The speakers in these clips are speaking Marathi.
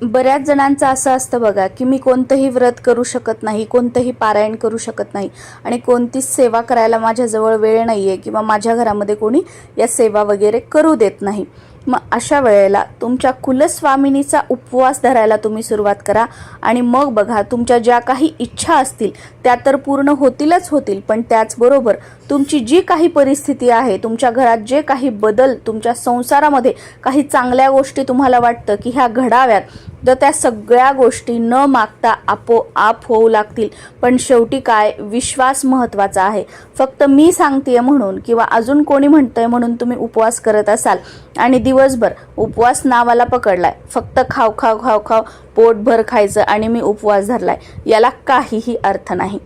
बऱ्याच जणांचं असं असतं बघा की मी कोणतंही व्रत करू शकत नाही, कोणतंही पारायण करू शकत नाही आणि कोणतीच सेवा करायला माझ्याजवळ वेळ नाही आहे किंवा माझ्या घरामध्ये कोणी या सेवा वगैरे करू देत नाही। मग अशा वेळेला तुमच्या कुलस्वामिनीचा उपवास धरायला तुम्ही सुरुवात करा आणि मग बघा तुमच्या ज्या काही इच्छा असतील त्या तर पूर्ण होतीलच होतील, पण त्याचबरोबर तुमची जी काही परिस्थिती आहे, तुमच्या घरात जे काही बदल, तुमच्या संसारामध्ये काही चांगल्या गोष्टी तुम्हाला वाटतं की ह्या घडाव्यात, तर त्या सगळ्या गोष्टी न मागता आपोआप होऊ लागतील। पण शेवटी काय, विश्वास महत्त्वाचा आहे। फक्त मी सांगतेय म्हणून किंवा अजून कोणी म्हणतंय म्हणून तुम्ही उपवास करत असाल आणि दिवसभर उपवास नावाला पकडलाय, फक्त खाव खाव खाव खाव पोटभर खायचं आणि मी उपवास धरलाय, याला काहीही अर्थ नाही।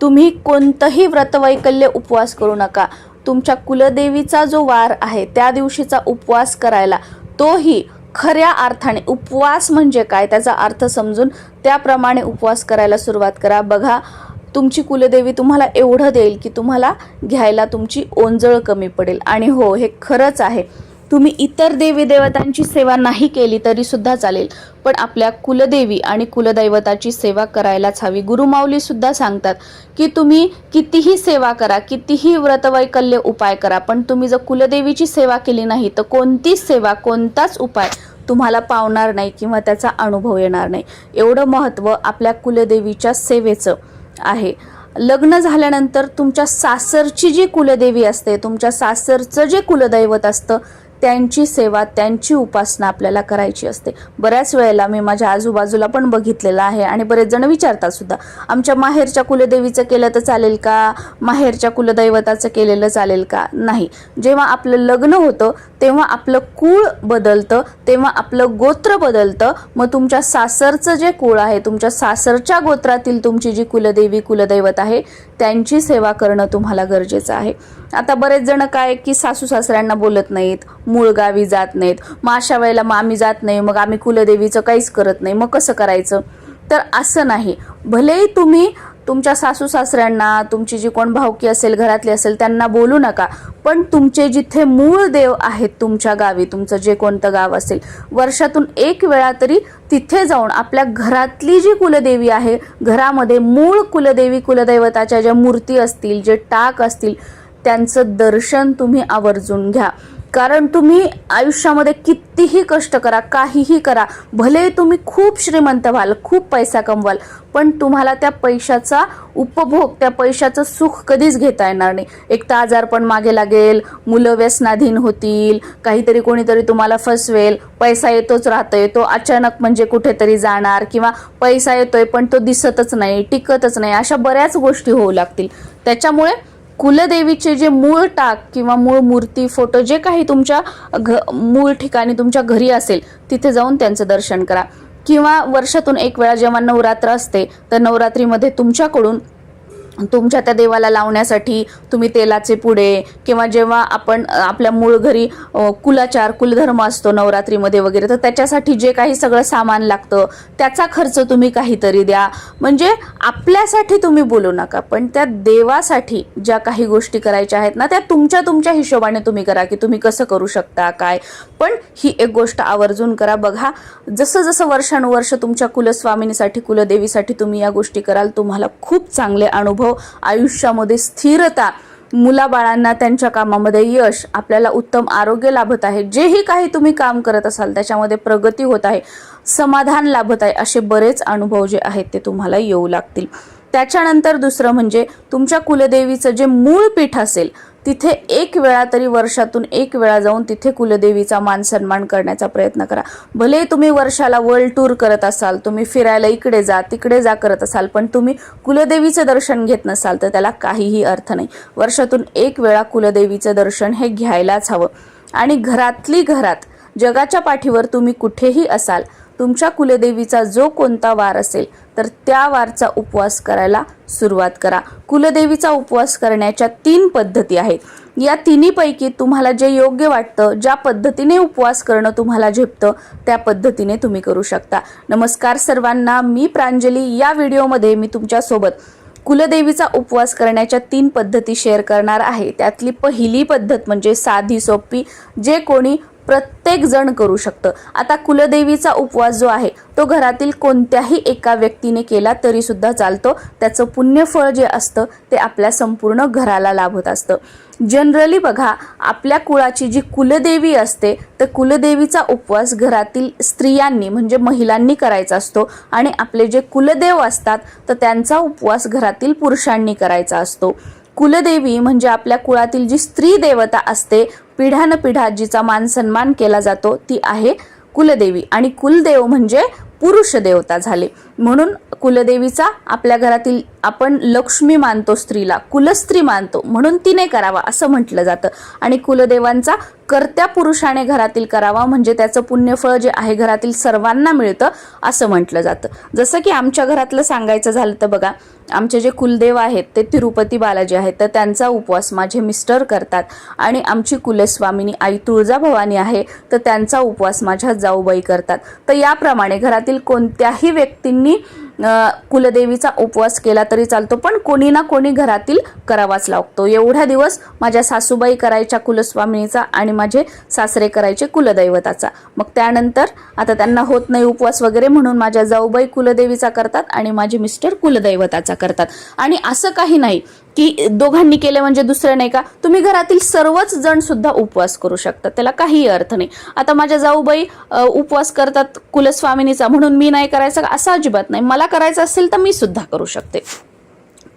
तुम्ही कोणतंही व्रतवैकल्य उपवास करू नका। तुमच्या कुलदेवीचा जो वार आहे त्या दिवशीचा उपवास करायला, तोही खऱ्या अर्थाने उपवास म्हणजे काय त्याचा अर्थ समजून त्याप्रमाणे उपवास करायला सुरुवात करा। बघा तुमची कुलदेवी तुम्हाला एवढं देईल की तुम्हाला घ्यायला तुमची ओंजळ कमी पडेल। आणि हो, हे खरंच आहे, तुम्ही इतर देवी देवतांची सेवा नाही केली तरी सुद्धा चालेल, पण आपल्या कुलदेवी आणि कुलदैवताची सेवा करायलाच हवी। गुरुमाऊली सुद्धा सांगतात की तुम्ही कितीही सेवा करा, कितीही व्रतवैकल्य उपाय करा, पण तुम्ही जर कुलदेवीची सेवा केली नाही तर कोणतीच सेवा, कोणताच उपाय तुम्हाला पावणार नाही किंवा त्याचा अनुभव येणार नाही। एवढं महत्त्व आपल्या कुलदेवीच्या सेवेचं आहे। लग्न झाल्यानंतर तुमच्या सासरची जी कुलदेवी असते, तुमच्या सासरचं जे कुलदैवत असतं, त्यांची सेवा, त्यांची उपासना आपल्याला करायची असते। बऱ्याच वेळेला मी माझ्या आजूबाजूला पण बघितलेलं आहे आणि बरेच जण विचारतात सुद्धा, आमच्या माहेरच्या कुलदेवीचं केलं तर चालेल का, माहेरच्या कुलदैवताचं केलेलं चालेल का? नाही, जेव्हा आपलं लग्न होतं तेव्हा आपलं कुळ बदलतं, तेव्हा आपलं गोत्र बदलतं। मग तुमच्या सासरचं जे कुळ आहे, तुमच्या सासरच्या गोत्रातील तुमची जी कुलदेवी कुलदैवत आहे त्यांची सेवा करणं तुम्हाला गरजेचं आहे। आता बरेच जण काय की सासू सासऱ्यांना बोलत नाहीत, मूळ गावी जात नाहीत, मग अशा वेळेला मग आम्ही जात नाही, मग आम्ही कुलदेवीचं काहीच करत नाही, मग कसं करायचं? तर असं नाही। भलेही तुम्ही तुमच्या सासू सासऱ्यांना, तुमची जी कोण भावकी असेल, घरातली असेल, त्यांना बोलू नका, पण तुमचे जिथे मूळ देव आहेत तुमच्या गावी, तुमचं जे कोणतं गाव असेल, वर्षातून एक वेळा तरी तिथे जाऊन आपल्या घरातली जी कुलदेवी आहे, घरामध्ये मूळ कुलदेवी कुलदैवताच्या ज्या मूर्ती असतील, जे टाक असतील, त्यांचं दर्शन तुम्ही आवर्जून घ्या। कारण तुम्ही आयुष्यामध्ये कितीही कष्ट करा, काहीही करा, भले तुम्ही खूप श्रीमंत व्हाल, खूप पैसा कमवाल, पण तुम्हाला त्या पैशाचा उपभोग, त्या पैशाचं सुख कधीच घेता येणार नाही। एक तर आजारपण मागे लागेल, मुलं व्यसनाधीन होतील, काहीतरी कोणीतरी तुम्हाला फसवेल, पैसा येतोच राहतोय, तो अचानक म्हणजे कुठेतरी जाणार, किंवा पैसा येतोय पण तो दिसतच नाही, टिकतच नाही, अशा बऱ्याच गोष्टी होऊ लागतील। त्याच्यामुळे कुलदेवीचे जे मूळ टाक किंवा मूळ मूर्ती, फोटो, जे काही तुमच्या मूळ ठिकाणी तुमच्या घरी असेल तिथे जाऊन त्यांचं दर्शन करा। किंवा वर्षातून एक वेळा जेव्हा नवरात्र असते तर नवरात्रीमध्ये तुमच्याकडून तुमच्या त्या देवाला लावण्यासाठी तुम्ही तेलाचे पुडे, किंवा जेव्हा आपण आपल्या मूळ घरी कुलाचार कुलधर्म असतो नवरात्रीमध्ये वगैरे, तर त्याच्यासाठी जे काही सगळं सामान लागतं त्याचा खर्च तुम्ही काहीतरी द्या। म्हणजे आपल्यासाठी तुम्ही बोलू नका, पण त्या देवासाठी ज्या काही गोष्टी करायच्या आहेत ना, त्या तुमच्या हिशोबाने तुम्ही करा की तुम्ही कसं करू शकता काय, पण ही एक गोष्ट आवर्जून करा। बघा जसं जसं वर्षानुवर्ष तुमच्या कुलस्वामिनीसाठी कुलदेवीसाठी तुम्ही या गोष्टी कराल, तुम्हाला खूप चांगले अनुभव, आयुष्यामध्ये स्थिरता, मुलाबाळांना त्यांच्या कामामध्ये यश, आपल्याला उत्तम आरोग्य लाभत आहे, जेही काही तुम्ही काम करत असाल त्याच्यामध्ये प्रगती होत आहे, समाधान लाभत आहे, असे बरेच अनुभव जे आहेत ते तुम्हाला येऊ लागतील। त्याच्यानंतर दुसरं म्हणजे तुमच्या कुलदेवीचं जे मूळ पीठ असेल तिथे एक वेळा तरी वर्षातून एक वेळा जाऊन तिथे कुलदेवीचा मान सन्मान करण्याचा प्रयत्न करा। भले तुम्ही वर्षाला वर्ल्ड टूर करत असाल, तुम्ही फिरायला इकडे जा तिकडे जा करत असाल, पण तुम्ही कुलदेवीचं दर्शन घेत नसाल तर त्याला काहीही अर्थ नाही। वर्षातून एक वेळा कुलदेवीचं दर्शन हे घ्यायलाच हवं। आणि घरातली घरात, जगाच्या पाठीवर तुम्ही कुठेही असाल, तुमच्या कुलदेवीचा जो कोणता वार असेल तर त्या वारचा उपवास करायला सुरुवात करा। कुलदेवीचा उपवास करण्याच्या 3 पद्धती आहेत, या तिन्हीपैकी तुम्हाला जे योग्य वाटतं, ज्या पद्धतीने उपवास करणं तुम्हाला झेपतं त्या पद्धतीने तुम्ही करू शकता। नमस्कार सर्वांना, मी प्रांजली। या व्हिडिओमध्ये मी तुमच्यासोबत कुलदेवीचा उपवास करण्याच्या 3 पद्धती शेअर करणार आहे। त्यातली पहिली पद्धत म्हणजे साधी सोपी, जे कोणी प्रत्येक जण करू शकतं. आता कुलदेवीचा उपवास जो आहे तो घरातील कोणत्याही एका व्यक्तीने केला तरी सुद्धा चालतो. त्याचं पुण्यफळ जे असतं ते आपल्या संपूर्ण घराला लाभत असतं. जनरली बघा, आपल्या कुळाची जी कुलदेवी असते तर कुलदेवीचा उपवास घरातील स्त्रियांनी म्हणजे महिलांनी करायचा असतो आणि आपले जे कुलदेव असतात तर त्यांचा उपवास घरातील पुरुषांनी करायचा असतो. कुलदेवी म्हणजे आपल्या कुळातील जी स्त्री देवता असते, पिढ्यानपिढ्या जिचा मान सन्मान केला जातो ती आहे कुलदेवी. आणि कुलदेव म्हणजे पुरुष देवता झाले. म्हणून कुलदेवीचा आपल्या घरातील आपण लक्ष्मी मानतो, स्त्रीला कुलस्त्री मानतो, म्हणून तिने करावा असं म्हटलं जातं. आणि कुलदेवांचा कर्त्या पुरुषाने घरातील करावा म्हणजे त्याचं पुण्यफळ जे आहे घरातील सर्वांना मिळतं असं म्हटलं जातं. जसं की आमच्या घरातलं सांगायचं झालं तर बघा, आमचे जे कुलदेव आहेत ते तिरुपती बालाजी आहेत तर त्यांचा उपवास माझे मिस्टर करतात. आणि आमची कुलस्वामिनी आई तुळजाभवानी आहे तर त्यांचा उपवास माझ्या जाऊबाई करतात. तर याप्रमाणे घरातील कोणत्याही व्यक्तींनी कुलदेवीचा उपवास केला तरी चालतो, पण कोणी ना कोणी घरातील करावाच लागतो. एवढ्या दिवस माझ्या सासूबाई करायच्या कुलस्वामिनीचा आणि माझे सासरे करायचे कुलदैवताचा. मग त्यानंतर आता त्यांना होत नाही उपवास वगैरे म्हणून माझ्या जाऊबाई कुलदेवीचा करतात आणि माझे मिस्टर कुलदैवताचा करतात. आणि असं काही नाही की दोघांनी केले म्हणजे दुसरं नाही का, तुम्ही घरातील सर्वच जण सुद्धा उपवास करू शकतात, त्याला काही अर्थ नाही. आता माझ्या जाऊबाई उपवास करतात कुलस्वामिनीचा म्हणून मी नाही करायचा असं अजिबात नाही. मला करायचं असेल तर मी सुद्धा करू शकते.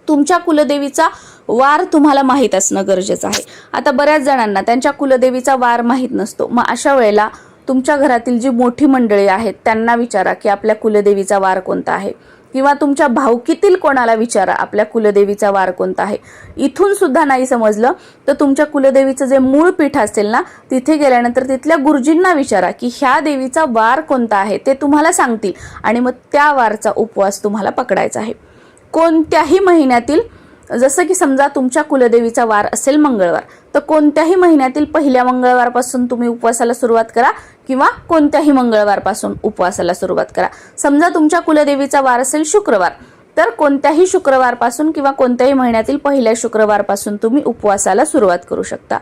तुमच्या कुलदेवीचा वार तुम्हाला माहीत असणं गरजेचं आहे. आता बऱ्याच जणांना त्यांच्या कुलदेवीचा वार माहीत नसतो. मग अशा वेळेला तुमच्या घरातील जी मोठी मंडळी आहेत त्यांना विचारा की आपल्या कुलदेवीचा वार कोणता आहे, किंवा तुमच्या भावकीतील कोणाला विचारा आपल्या कुलदेवीचा वार कोणता आहे. इथून सुद्धा नाही समजलं तर तुमच्या कुलदेवीचं जे मूळ पीठ असेल ना तिथे गेल्यानंतर तिथल्या गुरुजींना विचारा की ह्या देवीचा वार कोणता आहे, ते तुम्हाला सांगतील आणि मग त्या वारचा उपवास तुम्हाला पकडायचा आहे. कोणत्याही महिन्यातील, जसं की समजा तुमच्या कुलदेवीचा वार असेल मंगळवार, तर कोणत्याही महिन्यातील पहिल्या मंगळवारपासून तुम्ही उपवासाला सुरुवात करा किंवा कोणत्याही मंगळवारपासून उपवासाला सुरुवात करा. समजा तुमच्या कुलदेवीचा वार असेल शुक्रवार, तर कोणत्याही शुक्रवारपासून किंवा कोणत्याही महिन्यातील पहिल्या शुक्रवारपासून तुम्ही उपवासाला सुरुवात करू शकता.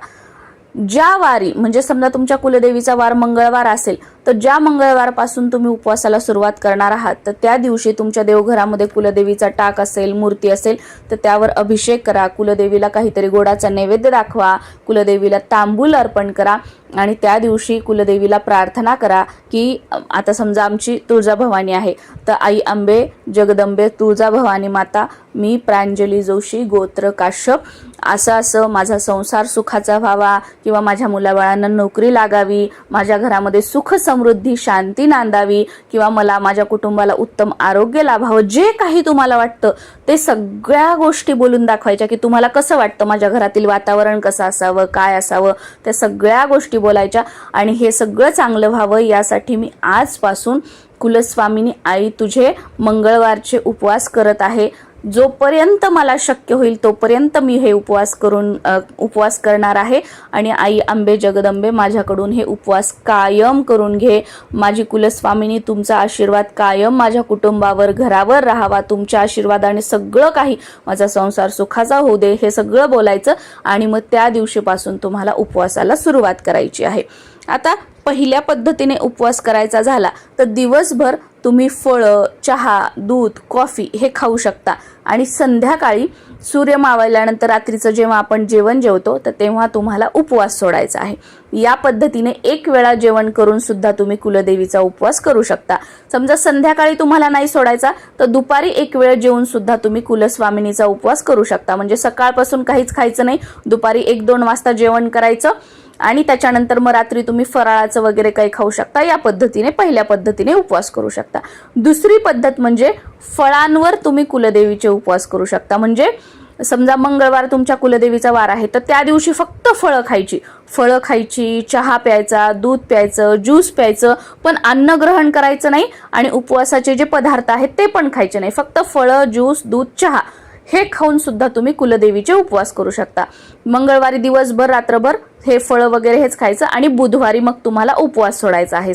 ज्या वारी म्हणजे समजा तुमच्या कुलदेवीचा वार मंगळवार असेल तर ज्या मंगळवारपासून तुम्ही उपवासाला सुरुवात करणार आहात तर त्या दिवशी तुमच्या देवघरामध्ये कुलदेवीचा टाक असेल, मूर्ती असेल तर त्यावर अभिषेक करा, कुलदेवीला काहीतरी गोडाचा नैवेद्य दाखवा, कुलदेवीला तांबूल अर्पण करा आणि त्या दिवशी कुलदेवीला प्रार्थना करा की आता समजा आमची तुळजाभवानी आहे तर आई अंबे जगदंबे तुळजाभवानी माता, मी प्रांजली जोशी गोत्र काश्यप, असं असं माझा संसार सुखाचा व्हावा किंवा माझ्या मुलाबाळांना नोकरी लागावी, माझ्या घरामध्ये सुख समृद्धी शांती नांदावी किंवा मला माझ्या कुटुंबाला उत्तम आरोग्य लाभावं, जे काही तुम्हाला वाटतं ते सगळ्या गोष्टी बोलून दाखवायच्या की तुम्हाला कसं वाटतं, माझ्या घरातील वातावरण कसं असावं, काय असावं, त्या सगळ्या गोष्टी बोलायच्या. आणि हे सगळं चांगलं व्हावं यासाठी मी आजपासून कुलस्वामिनी आई तुझे मंगळवारचे उपवास करत आहे. जोपर्यंत मला शक्य होईल तोपर्यंत मी हे उपवास करणार आहे आणि आई अंबे जगदंबे माझ्याकडून हे उपवास कायम करून घे. माझी कुलस्वामिनी तुमचा आशीर्वाद कायम माझ्या कुटुंबावर घरावर राहावा, तुमच्या आशीर्वादाने सगळं काही माझा संसार सुखाचा होऊ दे, हे सगळं बोलायचं आणि मग त्या दिवशीपासून तुम्हाला उपवासाला सुरुवात करायची आहे. आता पहिल्या पद्धतीने उपवास करायचा झाला तर दिवसभर तुम्ही फळं, चहा, दूध, कॉफी हे खाऊ शकता आणि संध्याकाळी सूर्य मावळल्यानंतर रात्रीचं जेव्हा आपण जेवण जेवतो तर तेव्हा तुम्हाला उपवास सोडायचा आहे. या पद्धतीने एक वेळा जेवण करून सुद्धा तुम्ही कुलदेवीचा उपवास करू शकता. समजा संध्याकाळी तुम्हाला नाही सोडायचा तर दुपारी एक वेळ जेवून सुद्धा तुम्ही कुलस्वामिनीचा उपवास करू शकता. म्हणजे सकाळपासून काहीच खायचं नाही, दुपारी 1-2 वाजता जेवण करायचं आणि त्याच्यानंतर मग रात्री तुम्ही फराळाचं वगैरे काही खाऊ शकता. या पद्धतीने पहिल्या पद्धतीने उपवास करू शकता. दुसरी पद्धत म्हणजे फळांवर तुम्ही कुलदेवीचे उपवास करू शकता. म्हणजे समजा मंगळवार तुमच्या कुलदेवीचा वार आहे तर त्या दिवशी फक्त फळं खायची, चहा प्यायचा, दूध प्यायचं, ज्यूस प्यायचं, पण अन्न ग्रहण करायचं नाही आणि उपवासाचे जे पदार्थ आहेत ते पण खायचे नाही. फक्त फळं, ज्यूस, दूध, चहा हे खाऊन सुद्धा तुम्ही कुलदेवीचे उपवास करू शकता. मंगळवारी दिवसभर रात्रभर हे फळं वगैरे हेच खायचं आणि बुधवारी मग तुम्हाला उपवास सोडायचा आहे.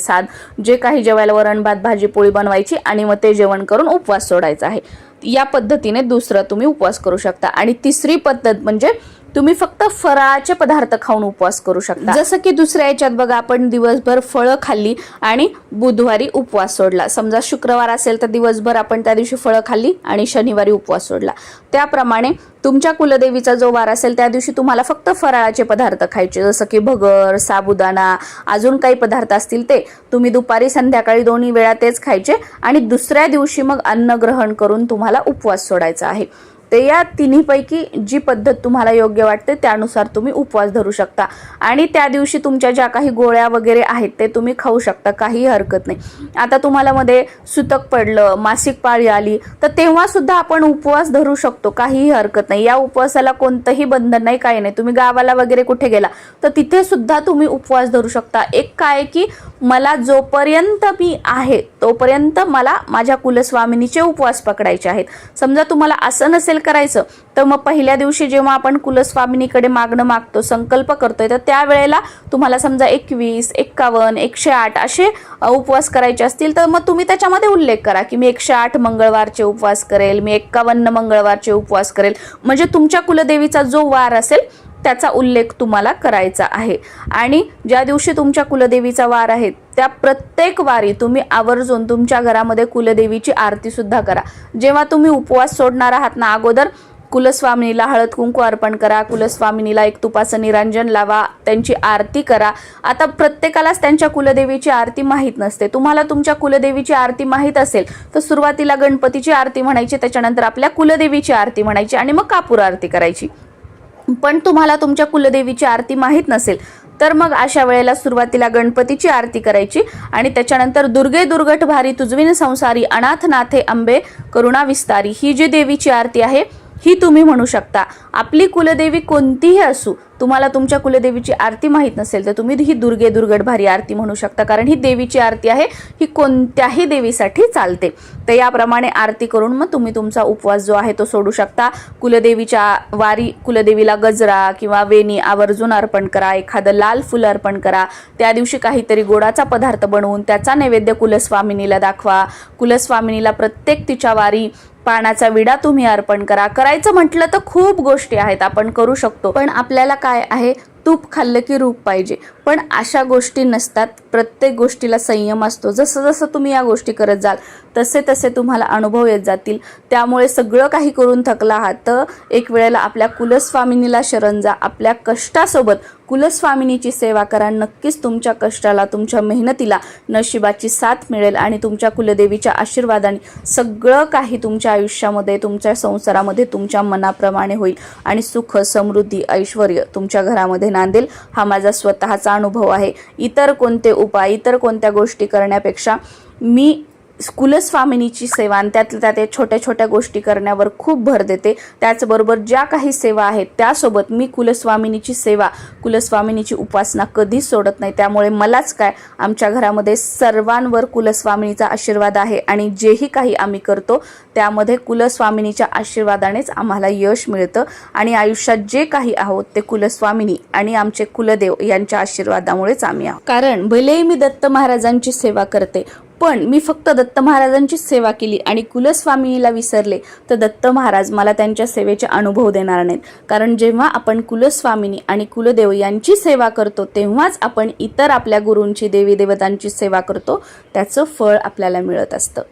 जे काही जेवायला वरण भात भाजी पोळी बनवायची आणि मग ते जेवण करून उपवास सोडायचा आहे. या पद्धतीने दुसरा तुम्ही उपवास करू शकता. आणि तिसरी पद्धत म्हणजे तुम्ही फक्त फराळाचे पदार्थ खाऊन उपवास करू शकता। जसं की दुसऱ्या याच्यात बघा, आपण दिवसभर फळं खाल्ली आणि बुधवारी उपवास सोडला। समजा शुक्रवार असेल तर दिवसभर आपण त्या दिवशी फळं खाल्ली आणि शनिवारी उपवास सोडला। त्याप्रमाणे तुमच्या कुलदेवीचा जो वार असेल त्या दिवशी तुम्हाला फक्त फराळाचे पदार्थ खायचे, जसं की भगर, साबुदाणा, अजून काही पदार्थ असतील ते तुम्ही दुपारी संध्याकाळी दोन्ही वेळा तेच खायचे आणि दुसऱ्या दिवशी मग अन्न ग्रहण करून तुम्हाला उपवास सोडायचा आहे। ते या तिन्हीपैकी जी पद्धत तुम्हाला योग्य वाटते त्यानुसार तुम्ही उपवास धरू शकता आणि त्या दिवशी तुमच्या ज्या काही गोळ्या वगैरे आहेत ते तुम्ही खाऊ शकता, काही हरकत नाही। आता तुम्हाला मध्ये सुतक पडलं, मासिक पाळी आली तर तेव्हा सुद्धा आपण उपवास धरू शकतो, काहीही हरकत नाही। या उपवासाला कोणतंही बंधन नाही, काही नाही। तुम्ही गावाला वगैरे कुठे गेला तर तिथे सुद्धा तुम्ही उपवास धरू शकता। एक काय की मला जोपर्यंत मी आहे तोपर्यंत मला माझ्या कुलस्वामिनीचे उपवास पकडायचे आहेत। समजा तुम्हाला असं नसेल करायचं तर मग पहिल्या दिवशी जेव्हा आपण कुलस्वामिनीकडे मागणं मागतो, संकल्प करतोय, तर त्यावेळेला तुम्हाला समजा 21, 51, 108 असे उपवास करायचे असतील तर मग तुम्ही त्याच्यामध्ये उल्लेख करा की मी 108 मंगळवारचे उपवास करेल, मी 51 मंगळवारचे उपवास करेल। म्हणजे तुमच्या कुलदेवीचा जो वार असेल त्याचा उल्लेख तुम्हाला करायचा आहे। आणि ज्या दिवशी तुमच्या कुलदेवीचा वार आहे त्या प्रत्येक वारी तुम्ही आवर्जून तुमच्या घरामध्ये कुलदेवीची आरती सुद्धा करा। जेव्हा तुम्ही उपवास सोडणार आहात ना, अगोदर कुलस्वामिनीला हळद कुंकू अर्पण करा, कुलस्वामिनीला एक तुपाचं निरांजन लावा, त्यांची आरती करा। आता प्रत्येकालाच त्यांच्या कुलदेवीची आरती माहीत नसते। तुम्हाला तुमच्या कुलदेवीची आरती माहीत असेल तर सुरुवातीला गणपतीची आरती म्हणायची, त्याच्यानंतर आपल्या कुलदेवीची आरती म्हणायची आणि मग कापूर आरती करायची। पण तुम्हाला तुमच्या कुलदेवीची आरती माहीत नसेल तर मग अशा वेळेला सुरुवातीला गणपतीची आरती करायची आणि त्याच्यानंतर दुर्गे दुर्गट भारी तुझविन संसारी अनाथ नाथे अंबे करुणा विस्तारी, ही जी देवीची आरती आहे ही तुम्ही म्हणू शकता। आपली कुलदेवी कोणतीही असू, तुम्हाला तुमच्या कुलदेवीची आरती माहीत नसेल तर तुम्ही ही दुर्गे दुर्गट भारी आरती म्हणू शकता, कारण ही देवीची आरती आहे, ही कोणत्याही देवीसाठी चालते। तर याप्रमाणे आरती करून मग तुम्ही तुमचा उपवास जो आहे तो सोडू शकता। कुलदेवीच्या वारी कुलदेवीला गजरा किंवा वेणी आवर्जून अर्पण करा, एखादं लाल फुल अर्पण करा। त्या दिवशी काहीतरी गोडाचा पदार्थ बनवून त्याचा नैवेद्य कुलस्वामिनीला दाखवा। कुलस्वामिनीला प्रत्येक तिच्या वारी पानाचा विडा तुम्ही अर्पण करा। करायचं म्हटलं तर खूप गोष्टी आहेत, आपण करू शकतो, पण आपल्याला काय आहे, तूप खाल्लं की रूप पाहिजे। पण अशा गोष्टी नसतात, प्रत्येक गोष्टीला संयम असतो। जसं जसं तुम्ही या गोष्टी करत जाल तसे तसे तुम्हाला अनुभव येत जातील। त्यामुळे सगळं काही करून थकला आहात तर एक वेळेला आपल्या कुलस्वामिनीला शरण जा, आपल्या कष्टासोबत कुलस्वामिनीची सेवा करा। नक्कीच तुमच्या कष्टाला, तुमच्या मेहनतीला नशिबाची साथ मिळेल आणि तुमच्या कुलदेवीच्या आशीर्वादाने सगळं काही तुमच्या आयुष्यामध्ये, तुमच्या संसारामध्ये तुमच्या मनाप्रमाणे होईल आणि सुख, समृद्धी, ऐश्वर्य तुमच्या घरामध्ये नांदेल। हा माझा स्वतःचा अनुभव आहे। इतर कोणते उपाय, इतर कोणत्या गोष्टी करण्यापेक्षा मी कुलस्वामिनीची सेवा आणि त्यातल्या त्या छोट्या छोट्या गोष्टी करण्यावर खूप भर देते। त्याचबरोबर ज्या काही सेवा आहेत त्यासोबत मी कुलस्वामिनीची सेवा, कुलस्वामिनीची उपासना कधीच सोडत नाही। त्यामुळे मलाच काय, आमच्या घरामध्ये सर्वांवर कुलस्वामिनीचा आशीर्वाद आहे आणि जेही काही आम्ही करतो त्यामध्ये कुलस्वामिनीच्या आशीर्वादानेच आम्हाला यश मिळतं आणि आयुष्यात जे काही आहोत ते कुलस्वामिनी आणि आमचे कुलदेव यांच्या आशीर्वादामुळेच आम्ही आहोत। कारण भलेही मी दत्त महाराजांची सेवा करते, पण मी फक्त दत्त महाराजांची सेवा केली आणि कुलस्वामिनीला विसरले तर दत्त महाराज मला त्यांच्या सेवेचे अनुभव देणार नाहीत। कारण जेव्हा आपण कुलस्वामिनी आणि कुलदेव यांची सेवा करतो तेव्हाच आपण इतर आपल्या गुरूंची, देवी देवतांची सेवा करतो, त्याचं फळ आपल्याला मिळत असतं।